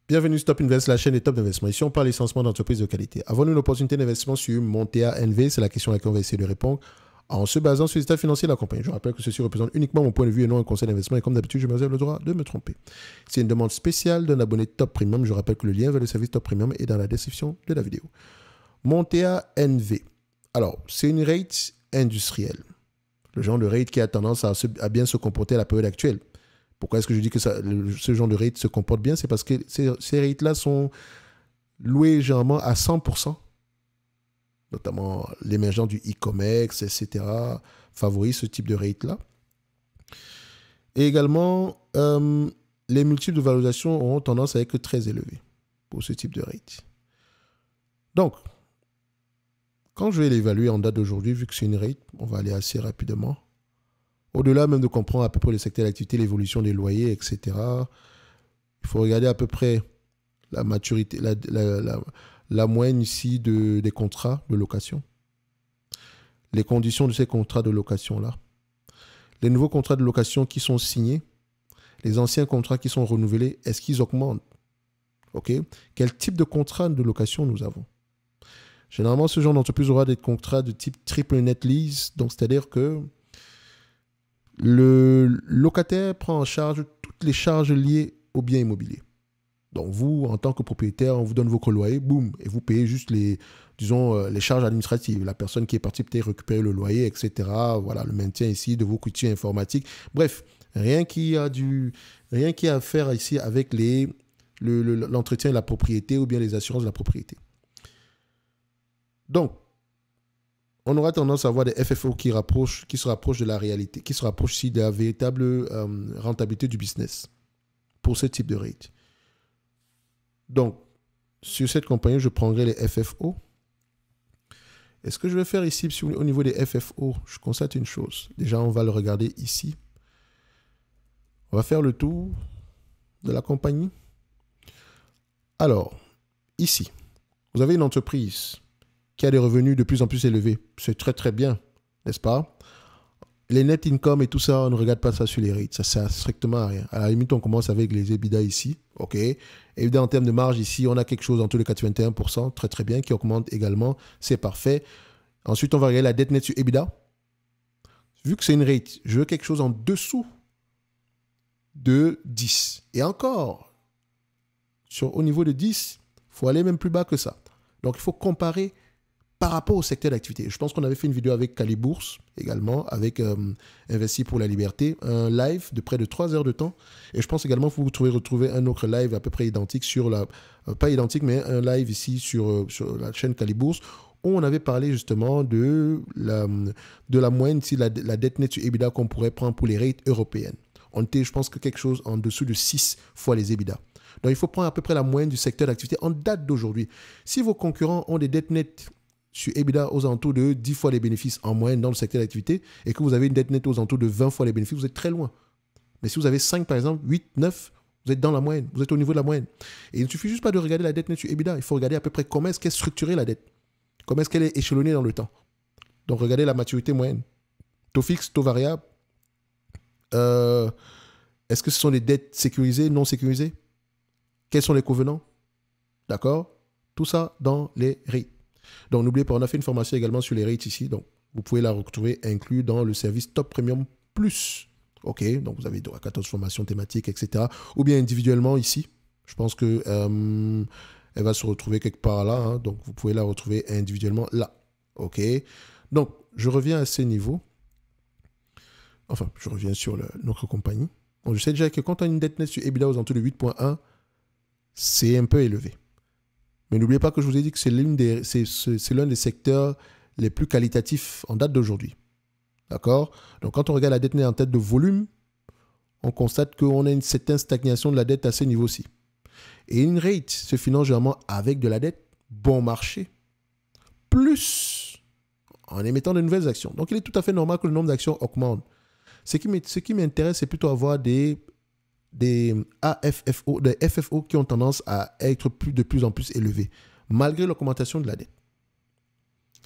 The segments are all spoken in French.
Bienvenue sur Top Invest, la chaîne des top d'investissement. Ici, on parle essentiellement d'entreprises de qualité. Avons-nous une opportunité d'investissement sur Montea NV? C'est la question à laquelle on va essayer de répondre en se basant sur les états financiers de la compagnie. Je rappelle que ceci représente uniquement mon point de vue et non un conseil d'investissement. Et comme d'habitude, je me réserve le droit de me tromper. C'est une demande spéciale d'un abonné Top Premium. Je rappelle que le lien vers le service Top Premium est dans la description de la vidéo. Montea NV. Alors, c'est une rate industrielle. Le genre de rate qui a tendance à bien se comporter à la période actuelle. Pourquoi est-ce que je dis que ce genre de rate se comporte bien? C'est parce que ces rates-là sont loués généralement à 100%, notamment l'émergence du e-commerce, etc., favorise ce type de rate-là. Et également, les multiples de valorisation auront tendance à être très élevés pour ce type de rate. Donc, quand je vais l'évaluer en date d'aujourd'hui, vu que c'est une rate, on va aller assez rapidement. Au-delà même de comprendre à peu près le secteur d'activité, l'évolution des loyers, etc., il faut regarder à peu près la maturité, la moyenne ici des contrats de location, les conditions de ces contrats de location-là, les nouveaux contrats de location qui sont signés, les anciens contrats qui sont renouvelés, est-ce qu'ils augmentent? Okay. Quel type de contrat de location nous avons? Généralement, ce genre d'entreprise aura des contrats de type triple net lease, donc c'est-à-dire que le locataire prend en charge toutes les charges liées au bien immobilier. Donc vous, en tant que propriétaire, on vous donne vos loyers, boum, et vous payez juste les charges administratives. La personne qui est partie peut-être récupérer le loyer, etc. Voilà, le maintien ici de vos coûts informatiques. Bref, rien qui a à faire ici avec l'entretien de la propriété ou bien les assurances de la propriété. Donc, on aura tendance à avoir des FFO qui se rapprochent de la réalité, qui se rapprochent ici de la véritable rentabilité du business pour ce type de rate. Donc, sur cette compagnie, je prendrai les FFO. Et ce que je vais faire ici, au niveau des FFO, je constate une chose. Déjà, on va le regarder ici. On va faire le tour de la compagnie. Alors, ici, vous avez une entreprise qui a des revenus de plus en plus élevés. C'est très très bien, n'est-ce pas? Les net income et tout ça, on ne regarde pas ça sur les rates. Ça sert strictement à rien. À la limite, on commence avec les EBITDA ici. OK. Évidemment, en termes de marge ici, on a quelque chose entre les 81%, très très bien, qui augmente également. C'est parfait. Ensuite, on va regarder la dette nette sur EBITDA. Vu que c'est une rate, je veux quelque chose en dessous de 10. Et encore, au niveau de 10, il faut aller même plus bas que ça. Donc, il faut comparer par rapport au secteur d'activité. Je pense qu'on avait fait une vidéo avec Calibourse également, avec Investi pour la liberté, un live de près de 3 heures de temps. Et je pense également que vous pouvez retrouver un autre live à peu près identique sur pas identique, mais un live ici sur la chaîne Calibourse, où on avait parlé justement de la moyenne, ici, la dette nette sur EBITDA qu'on pourrait prendre pour les rates européennes. On était, je pense, que quelque chose en dessous de 6 fois les EBITDA. Donc, il faut prendre à peu près la moyenne du secteur d'activité en date d'aujourd'hui. Si vos concurrents ont des dettes nettes sur EBITDA aux alentours de 10 fois les bénéfices en moyenne dans le secteur d'activité et que vous avez une dette nette aux alentours de 20 fois les bénéfices, vous êtes très loin. Mais si vous avez 5 par exemple, 8, 9, vous êtes dans la moyenne, vous êtes au niveau de la moyenne. Et il ne suffit juste pas de regarder la dette nette sur EBITDA, il faut regarder à peu près comment est-ce qu'est structurée la dette, comment est-ce qu'elle est échelonnée dans le temps. Donc regardez la maturité moyenne. Taux fixe, taux variable. Est-ce que ce sont des dettes sécurisées, non sécurisées? Quels sont les covenants? D'accord? Tout ça dans les rates. Donc, n'oubliez pas, on a fait une formation également sur les rates ici. Donc, vous pouvez la retrouver inclus dans le service Top Premium Plus. OK? Donc, vous avez 14 formations thématiques, etc. Ou bien individuellement ici. Je pense que elle va se retrouver quelque part là. Hein. Donc, vous pouvez la retrouver individuellement là. OK? Donc, je reviens à ce niveau. Enfin, je reviens sur notre compagnie. Donc, je sais déjà que quand on a une dette nette sur EBITDA aux alentours de 8.1, c'est un peu élevé. Mais n'oubliez pas que je vous ai dit que c'est l'un des secteurs les plus qualitatifs en date d'aujourd'hui. D'accord? Donc, quand on regarde la dette nette en tête de volume, on constate qu'on a une certaine stagnation de la dette à ce niveau-ci. Et une rate se finance généralement avec de la dette bon marché, plus en émettant de nouvelles actions. Donc, il est tout à fait normal que le nombre d'actions augmente. Ce qui m'intéresse, c'est plutôt avoir des AFFO, des FFO qui ont tendance à être de plus en plus élevés, malgré l'augmentation de la dette.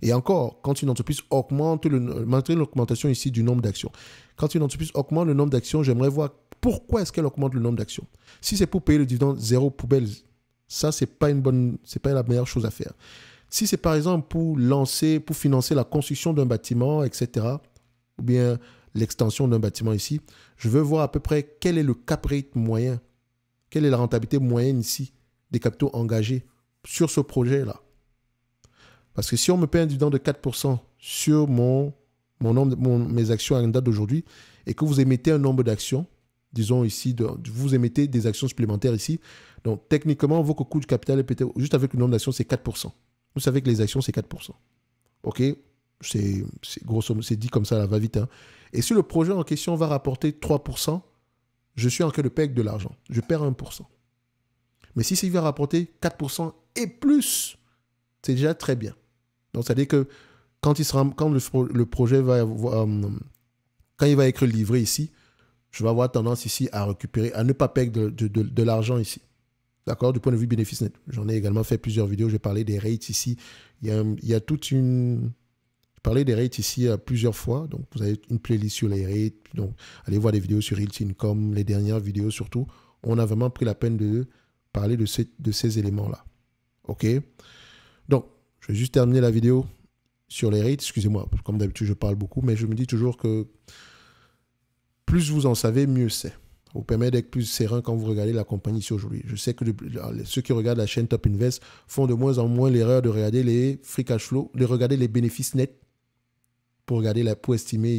Et encore, quand une entreprise augmente, malgré l'augmentation ici du nombre d'actions, quand une entreprise augmente le nombre d'actions, j'aimerais voir pourquoi est-ce qu'elle augmente le nombre d'actions. Si c'est pour payer le dividende, zéro poubelle, Ça, c'est pas la meilleure chose à faire. Si c'est par exemple pour financer la construction d'un bâtiment, etc., ou bien l'extension d'un bâtiment ici, je veux voir à peu près quel est le cap rate moyen, quelle est la rentabilité moyenne ici des capitaux engagés sur ce projet-là. Parce que si on me paie un dividende de 4% sur mes actions à une date d'aujourd'hui et que vous émettez un nombre d'actions, disons ici, vous émettez des actions supplémentaires ici, donc techniquement, votre coût du capital est peut-être, juste avec le nombre d'actions, c'est 4%. Vous savez que les actions, c'est 4%. OK? C'est grosso modo, c'est dit comme ça, là, va vite. Hein. Et si le projet en question va rapporter 3%, je suis en train de perdre de l'argent. Je perds 1%. Mais si il va rapporter 4% et plus, c'est déjà très bien. Donc, c'est-à-dire que quand le projet va quand il va être livré ici, je vais avoir tendance ici à récupérer, à ne pas perdre de l'argent ici. D'accord? Du point de vue bénéfice net. J'en ai également fait plusieurs vidéos. J'ai parlé des rates ici. Il y a toute une... J'ai parlé des rates ici plusieurs fois. Donc, vous avez une playlist sur les rates. Donc, allez voir des vidéos sur Realty Income, les dernières vidéos surtout. On a vraiment pris la peine de parler de ces éléments-là. OK? Donc, je vais juste terminer la vidéo sur les rates. Excusez-moi, comme d'habitude, je parle beaucoup, mais je me dis toujours que plus vous en savez, mieux c'est. Ça vous permet d'être plus serein quand vous regardez la compagnie ici aujourd'hui. Je sais que ceux qui regardent la chaîne Top Invest font de moins en moins l'erreur de regarder les free cash flow, de regarder les bénéfices nets pour estimer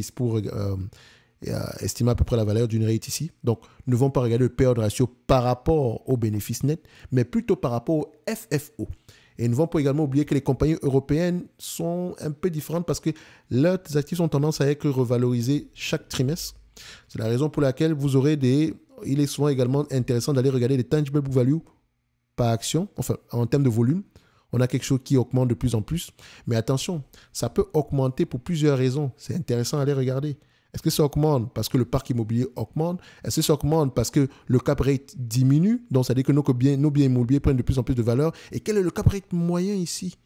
à peu près la valeur d'une rate ici. Donc, ne vont pas regarder le payout ratio par rapport aux bénéfices nets, mais plutôt par rapport au FFO. Et ne vont pas également oublier que les compagnies européennes sont un peu différentes parce que leurs actifs ont tendance à être revalorisés chaque trimestre. C'est la raison pour laquelle il est souvent également intéressant d'aller regarder les tangible book value par action, enfin en termes de volume. On a quelque chose qui augmente de plus en plus. Mais attention, ça peut augmenter pour plusieurs raisons. C'est intéressant d'aller regarder. Est-ce que ça augmente parce que le parc immobilier augmente? Est-ce que ça augmente parce que le cap rate diminue? Donc, ça veut dire que nos biens immobiliers prennent de plus en plus de valeur. Et quel est le cap rate moyen ici?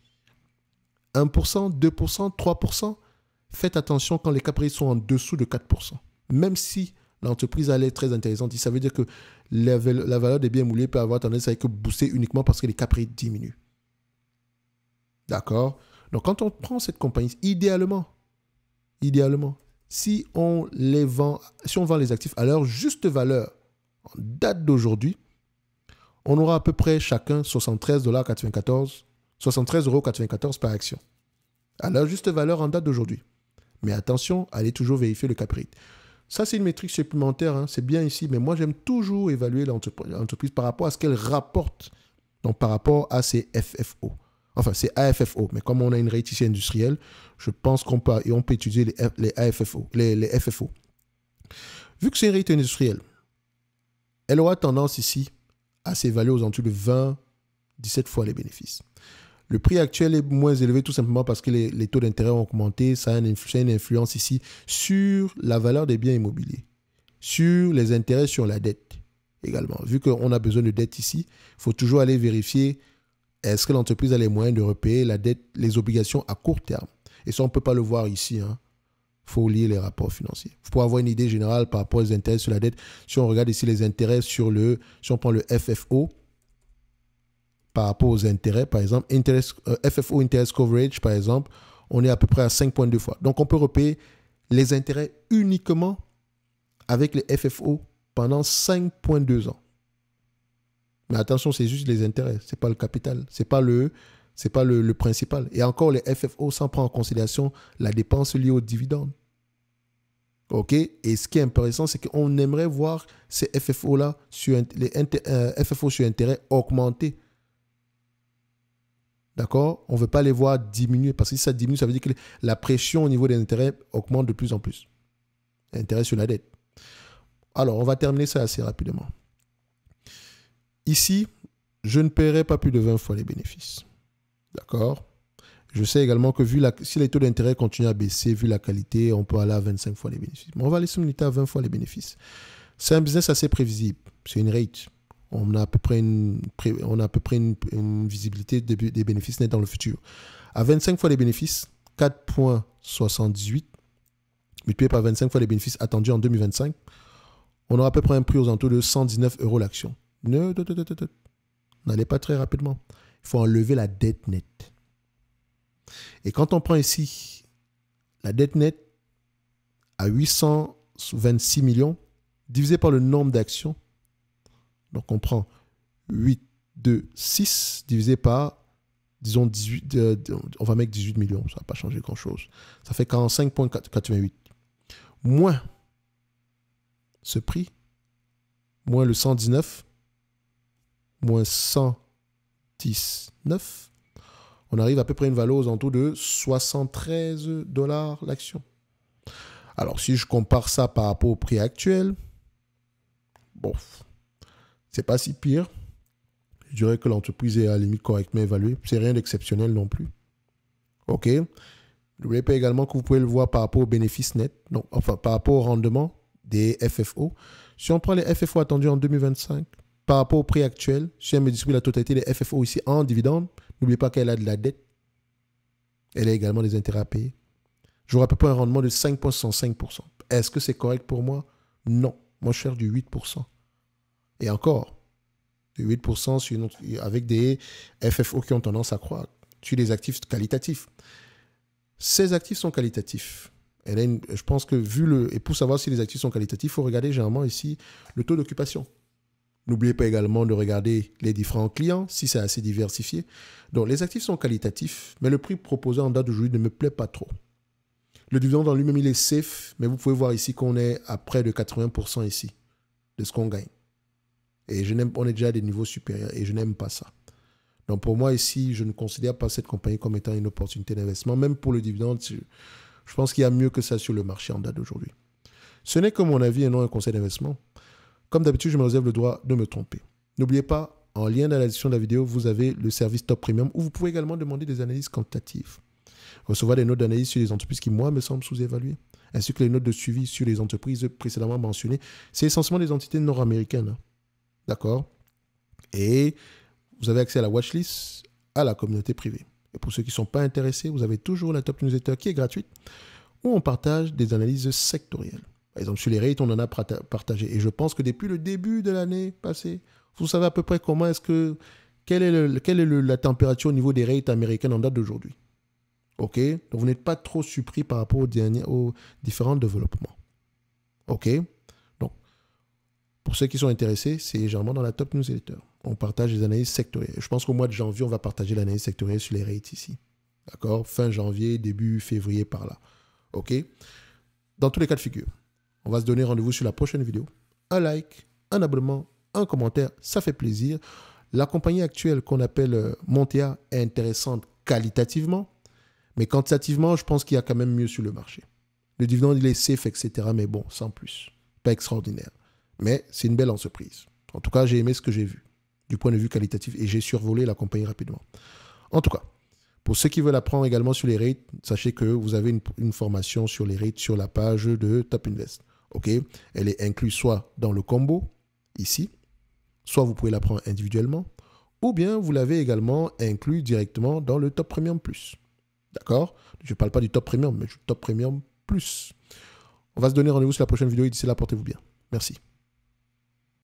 1%, 2%, 3%? Faites attention quand les cap rates sont en dessous de 4%. Même si l'entreprise a l'air très intéressante, ça veut dire que la valeur des biens immobiliers peut avoir tendance à être boostée uniquement parce que les cap rates diminuent. D'accord? Donc, quand on prend cette compagnie, idéalement, si on vend les actifs à leur juste valeur, en date d'aujourd'hui, on aura à peu près chacun 73,94 par action. À leur juste valeur en date d'aujourd'hui. Mais attention, allez toujours vérifier le cap rate. Ça, c'est une métrique supplémentaire, hein. C'est bien ici, mais moi, j'aime toujours évaluer l'entreprise par rapport à ce qu'elle rapporte, donc par rapport à ses FFO. Enfin, c'est AFFO, mais comme on a une rate ici industrielle, je pense qu'on peut étudier les AFFO, les FFO. Vu que c'est une rate industrielle, elle aura tendance ici à s'évaluer aux alentours de 17 fois les bénéfices. Le prix actuel est moins élevé tout simplement parce que les taux d'intérêt ont augmenté. Ça a une influence ici sur la valeur des biens immobiliers, sur les intérêts sur la dette également. Vu qu'on a besoin de dette ici, il faut toujours aller vérifier est-ce que l'entreprise a les moyens de repayer la dette, les obligations à court terme. Et ça, on ne peut pas le voir ici. Il faut lire les rapports financiers. Pour avoir une idée générale par rapport aux intérêts sur la dette, si on regarde ici les intérêts si on prend le FFO, par rapport aux intérêts, par exemple, FFO Interest Coverage, par exemple, on est à peu près à 5,2 fois. Donc, on peut repayer les intérêts uniquement avec les FFO pendant 5,2 ans. Mais attention, c'est juste les intérêts, ce n'est pas le capital, ce n'est pas le principal. Et encore, les FFO, sans prendre en considération la dépense liée aux dividendes. OK? Et ce qui est intéressant, c'est qu'on aimerait voir ces FFO-là, FFO sur intérêt augmenter. D'accord? On ne veut pas les voir diminuer parce que si ça diminue, ça veut dire que la pression au niveau des intérêts augmente de plus en plus. L'intérêt sur la dette. Alors, on va terminer ça assez rapidement. Ici, je ne paierai pas plus de 20 fois les bénéfices. D'accord? Je sais également que si les taux d'intérêt continuent à baisser, vu la qualité, on peut aller à 25 fois les bénéfices. Mais on va laisser unité à 20 fois les bénéfices. C'est un business assez prévisible. C'est une rate. On a à peu près une visibilité des bénéfices nets dans le futur. À 25 fois les bénéfices, 4,78 multiplié par 25 fois les bénéfices attendus en 2025, on aura à peu près un prix aux alentours de 119 € l'action. N'allez pas très rapidement. Il faut enlever la dette nette. Et quand on prend ici la dette nette à 826 millions, divisé par le nombre d'actions, donc on prend 8, 2, 6, divisé par, disons, 18, on va mettre 18 millions, ça ne va pas changer grand-chose. Ça fait 45,88. Moins ce prix, moins le 119, moins 119, on arrive à peu près une valeur aux alentours de 73 $ l'action. Alors, si je compare ça par rapport au prix actuel, bon, c'est pas si pire. Je dirais que l'entreprise est à la limite correctement évaluée. C'est rien d'exceptionnel non plus. OK. N'oubliez pas également que vous pouvez le voir par rapport aux bénéfices nets, donc, enfin, par rapport au rendement des FFO. Si on prend les FFO attendus en 2025, par rapport au prix actuel, si elle me distribue la totalité des FFO ici en dividendes, n'oubliez pas qu'elle a de la dette. Elle a également des intérêts à payer. J'aurai à peu près un rendement de 5,65%. Est-ce que c'est correct pour moi? Non. Moi, je cherche du 8%. Et encore, du 8% avec des FFO qui ont tendance à croître sur des actifs qualitatifs. Ces actifs sont qualitatifs. Je pense que et pour savoir si les actifs sont qualitatifs, il faut regarder généralement ici le taux d'occupation. N'oubliez pas également de regarder les différents clients, si c'est assez diversifié. Donc, les actifs sont qualitatifs, mais le prix proposé en date d'aujourd'hui ne me plaît pas trop. Le dividende en lui-même, il est safe, mais vous pouvez voir ici qu'on est à près de 80% ici de ce qu'on gagne. Et on est déjà à des niveaux supérieurs et je n'aime pas ça. Donc, pour moi, ici, je ne considère pas cette compagnie comme étant une opportunité d'investissement. Même pour le dividende, je pense qu'il y a mieux que ça sur le marché en date d'aujourd'hui. Ce n'est que mon avis et non un conseil d'investissement. Comme d'habitude, je me réserve le droit de me tromper. N'oubliez pas, en lien dans la description de la vidéo, vous avez le service Top Premium où vous pouvez également demander des analyses quantitatives. Recevoir des notes d'analyse sur les entreprises qui, moi, me semblent sous-évaluées, ainsi que les notes de suivi sur les entreprises précédemment mentionnées. C'est essentiellement des entités nord-américaines. Hein. D'accord? Et vous avez accès à la watchlist, à la communauté privée. Et pour ceux qui ne sont pas intéressés, vous avez toujours la Top Newsletter qui est gratuite, où on partage des analyses sectorielles. Par exemple, sur les rates, on en a partagé. Et je pense que depuis le début de l'année passée, vous savez à peu près quelle est la température au niveau des rates américaines en date d'aujourd'hui. OK? Donc, vous n'êtes pas trop surpris par rapport aux différents développements. OK? Donc, pour ceux qui sont intéressés, c'est généralement dans la Top Newsletter. On partage les analyses sectorielles. Je pense qu'au mois de janvier, on va partager l'analyse sectorielle sur les rates ici. D'accord? Fin janvier, début février, par là. OK? Dans tous les cas de figure, on va se donner rendez-vous sur la prochaine vidéo. Un like, un abonnement, un commentaire, ça fait plaisir. La compagnie actuelle qu'on appelle Montea est intéressante qualitativement, mais quantitativement, je pense qu'il y a quand même mieux sur le marché. Le dividende, il est safe, etc. Mais bon, sans plus. Pas extraordinaire. Mais c'est une belle entreprise. En tout cas, j'ai aimé ce que j'ai vu du point de vue qualitatif et j'ai survolé la compagnie rapidement. En tout cas, pour ceux qui veulent apprendre également sur les rates, sachez que vous avez une formation sur les rates sur la page de Top Invest. OK? Elle est incluse soit dans le combo, ici, soit vous pouvez la prendre individuellement, ou bien vous l'avez également inclus directement dans le Top Premium Plus. D'accord? Je ne parle pas du Top Premium, mais du Top Premium Plus. On va se donner rendez-vous sur la prochaine vidéo et d'ici là, portez-vous bien. Merci.